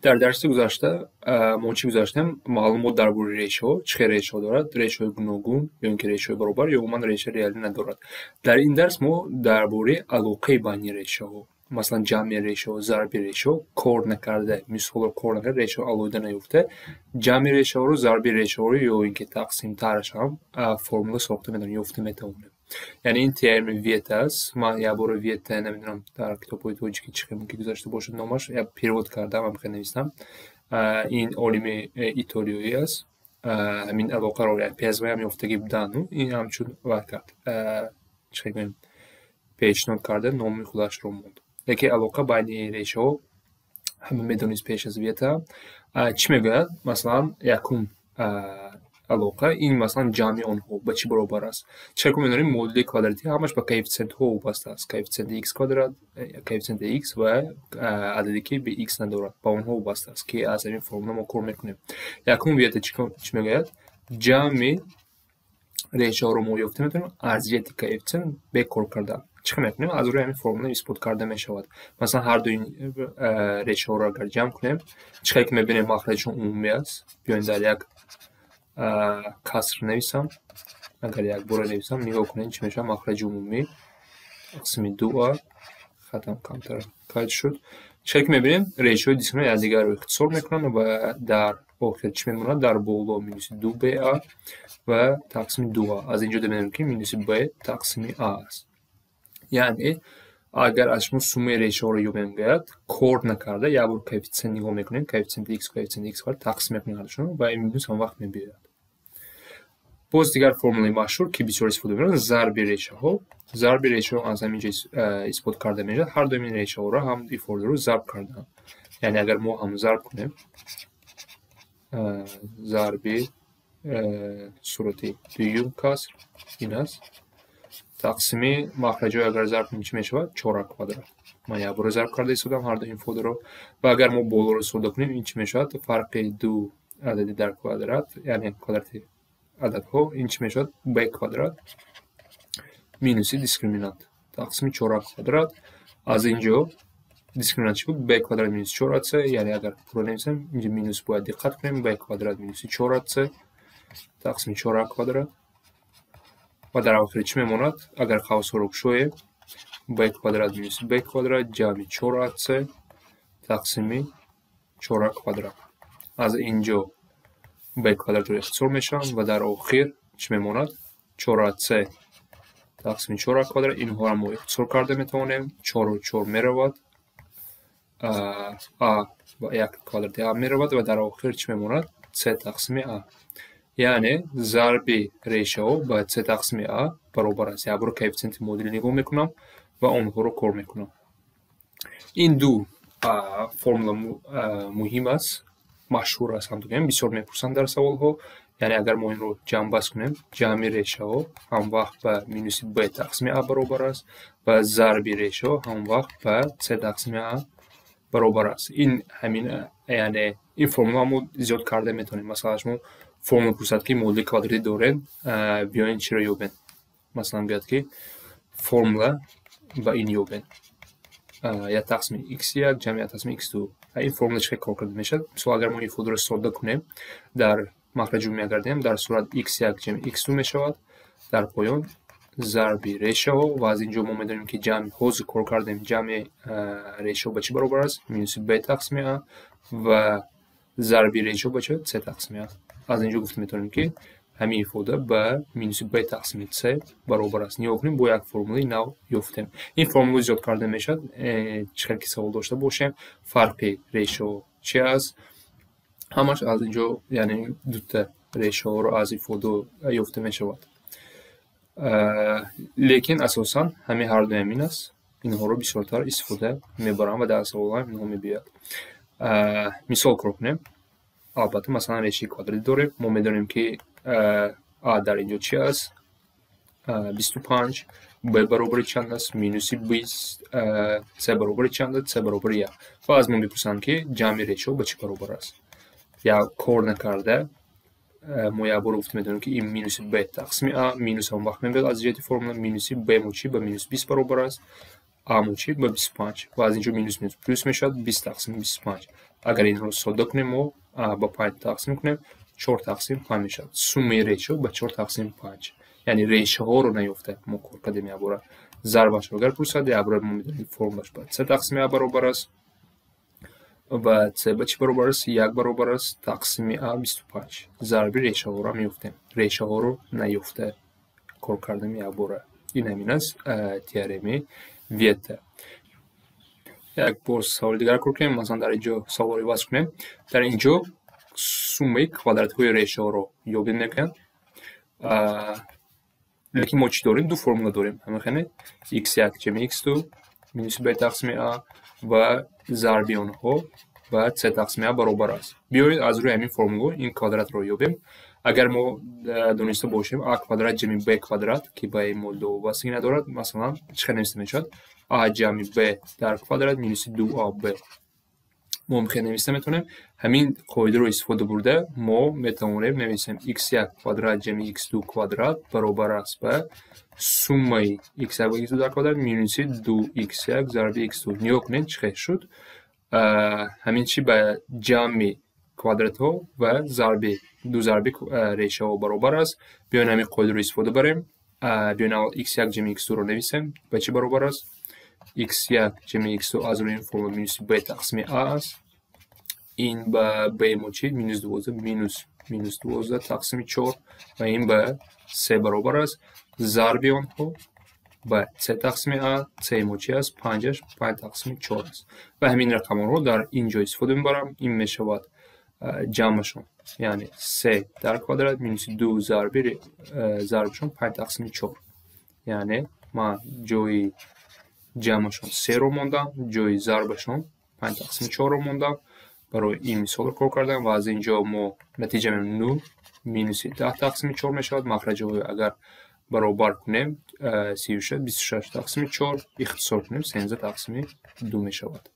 در درس گذشته ما چی گذاشتیم؟ معلومات درباره ریشو چه ریشو دارد؟ ریشوی گوناگون یا اینکه ریشوی برابر یا عموما ریشو ریالی ندارد. در این درس ما درباره علاقه بین ریشو، مثلا جمع ریشو، ضرب ریشو کار نکرده، مثال کار نکرده ریشو علوده نیفته. جمع ریشو رو، ضرب ریشو رو یا اینکه تقسیم ترش هم فرمول ساخته میتونیم یافته میتونیم. یعنی این ترم ویت است. من یه بار ویت نمیدونم در کتاب‌های توجیهی چی که گذاشته باشه نامش یا پیروت کردم هم که نوشتم. این عالم ایتالیایی است. همین علاقه رو یعنی پیش‌وی هم یافتگی بودن. این همچون وقت چه میگم پیشنهاد کرده نام خودش رو موند. یکی علاقه بین ریشه همه میدونید پیش از ویت چی میگه؟ مثلا یکم علاقه این مثلا جمع آنها به چی برابر است؟ چرا که می‌دونیم مدل کواdraتی همش به کوفیشنت ها وابسته است. کوفیشنت x کوادرات، کوفیشنت x و عددی که به x ندارد با آنها وابسته است که از این فرمول ما کار میکنیم. یکم ویت چی میگه؟ جمع ریشه رو ما یافته میتونیم ارزیابی کوفیشنت به کار کردن. چیکار میکنیم؟ از روی همین فرمول اثبات کرده میشود. مثلا هر دو این ریشه رو اگر جمع کنیم چیکار که میبینیم مخرجشون عمومی است. بیاین در یک کسر نویسم. اگر یک بار نویسم نگاه کنین چی میشه؟ مخرج عمومی تقسیم 2 ختم کمتر قید شد. چیکار که میبینیم ریشوی دیسکرینال از دیگر رو اختصار میکنن و در آخر چی میمونه؟ در بالا مینوس 2b و تقسیم 2 از اینجا میبینیم که مینوس b تقسیم a است. یعنی اگر از شما سومه ریشه رو یابیم گرد کار نکرده یا بر کوفیشنت نگاه میکنیم کوفیشنت x کوفیشنت x رو تقسیم میکنیم و این مینوس هم وقت میبیرد. باز دیگر فرمول مشهور که بسیار استفاده میکنن ضرب ریشه ها. ضرب ریشه ها از همینجا اثبات کرده میشه. هر دو این ریشه ها رو هم دیفالت رو ضرب کردن. یعنی اگر ما هم ضرب کنیم ضرب صورتی دوم کسر این است. تقسیم مخرج ها اگر ضرب کنیم چی میشه؟ 4 کوادرات. من یه بار ضرب کرده استفاده هر دو این فود رو و اگر ما بالا رو استفاده کنیم این چی میشه؟ فرق دو عددی در کوادرات یعنی کوادراتی عدد ها این چی میشود؟ b کوادرات مینوس دیسکریمینانت تقسیم 4 کوادرات. از اینجا دیسکریمینانت چی بود؟ b کوادرات مینوس 4ac. یعنی اگر پرو نویسیم اینجا مینوس باید دقت کنیم. b کوادرات مینوس 4ac تقسیم 4 کوادرات و در آخر چی میماند؟ اگر قوس رو بشوییم b کوادرات مینوس b کوادرات جمع 4ac تقسیم 4 کوادرات. از اینجا b کوادرات رو اختصار میشن و در آخر چی میماند؟ 4ac تقسیم 4 کوادرات. اینها رو ما اختصار کرده میتونیم. 4 و 4 میرود a و 1 کوادرات a میرود و در آخر چی میماند؟ c تقسیم a. یعنی ضرب ریشه ها با c تقسیم a برابر است. یا برای کوفیشنت مدل نگاه میکنم و آنها رو کار میکنم. این دو فرمول مهم است، مشهور است هم دیگه بسیار میپرسند در سوال ها. یعنی اگر ما این رو جمع بس کنیم جمع ریشه ها هم وقت به مینوس b تقسیم a برابر است و ضرب ریشه ها هم وقت به c تقسیم a برابر است. این همین یعنی این فرمول ما زیاد کرده میتونیم. مثلا شما فرمول پرسد که مدل کوادراتی دارین بیاین چی رو یابین. مثلا بیاد که فرمول با این یابین یا تقسیم x1 جمع تقسیم x2 این فرمول چه کار کرده میشه؟ مثلا اگر ما این فود رو ساده کنیم در مخرج رو میگردیم در صورت x1 جمع x2 میشود در پایان ضرب ریشه ها و از اینجا ما میدونیم که جمع حوض کار کردیم جمع ریشه ها به چی برابر است؟ مینوس b تقسیم a و ضرب ریشه ها به چه؟ c تقسیم a. از اینجا گفته میتونیم که همین فوده به مینوس b تقسیم c برابر است. نیا کنیم با یک فرمولی نو یافتیم. این فرمول زیاد کرده میشد. چقدر که سوال داشته باشیم فرق ریشه چی است؟ همش از اینجا یعنی دو تا ریشه رو از این فوده یافته میشود. لیکن اساسا همین هر دو همین است. اینها رو بسیارتر استفاده میبرم و در سوال هم اینها میبیاد. مثال کار کنیم. البته مثلا ریشه کوادراتی داریم. ما میدونیم که a در اینجا چی است؟ 25 b برابر چند است؟ مینوس 20 c برابر چند است؟ c برابر 1 و از ما میپرسند که جمع ریشه به چی برابر است؟ یا کار نکرده ما یه بار گفته میدونیم که این مینوس b تقسیم a مینوس هم وقت میاد از جهت فرمول مینوس b موچی به مینوس 20 برابر است А موچید با 25 و از اینجا مینوس مینوس پلوس میشد 20 تقسیم 25. اگر این رو ساده کنیم ما با 5 تقسیم کنیم 4 تقسیم 5 میشد. سومی ریشو با 4 تقسیم 5. یعنی ریشه ها رو نیفته ما کار کردیم عباره ضربش رو اگر پرسید عباره ما میدونیم فرمولش باید 3 تقسیم برابر است و 3 با چی برابر است 1 برابر است تقسیم 25 ضرب ریشه ها رو میفتیم ریشه ها رو نیفته کار کردیم عباره این همین است تئورم ویت. یک بار سوال دیگر کار کنیم مثلا در اینجا سوالی واسه کنیم در اینجا سومه کوادرات های ریشه ها رو یابیم میکنیم لیکن ما چی داریم دو فرمولا داریم همه x1 جمع x2 مینوس b تقسیم a و ضرب آنها و 3 تقسیم a برابر است. بیایید از روی همین فرمولا این کوادرات رو یابیم. اگر ما دانسته باشیم a کوادرات جمع b کوادرات که با این مول واسطه ندارد مثلا چه نوشته میشد a جمع b در کوادرات مینوس 2ab ممکن نوشته میتونیم همین قاعده رو استفاده برده ما میتونیم نویسیم x1 کوادرات جمع x2 کوادرات برابر است به سومه x1 و x2 در کوادرات مینوس 2x1 ضرب x2 نیا کنید چه شد همین چی به جمع کوادرات ها و ضرب دو ضرب ریشه ها برابر است. بیاین همین قاعده رو استفاده بریم بیاین اول x1 جمع x2 رو نویسیم به چی برابر است x1 جمع x2 از روی این فرمول مینوس b تقسیم a است این به b موچید مینوس 12 تقسیم 4 و این به 3 برابر است ضرب آنها به 3 تقسیم a 3 موچی است 5 تقسیم 4 است و همین رقم رو در اینجا استفاده میبرم این میشود جمعشون یعنی 3 در کوادرات مینوس 2 ضربشون 5 تقسیم 4 یعنی ما جای جمعشون 3 رو موندم جای ضربشون 5 تقسیم 4 رو موندم برای این مثال کار کردم و از اینجا ما نتیجه من مینوس 10 تقسیم 4 میشود مخرج های اگر برابر کنیم 26 تقسیم 4 اختصار کنیم 13 تقسیم 2 میشود.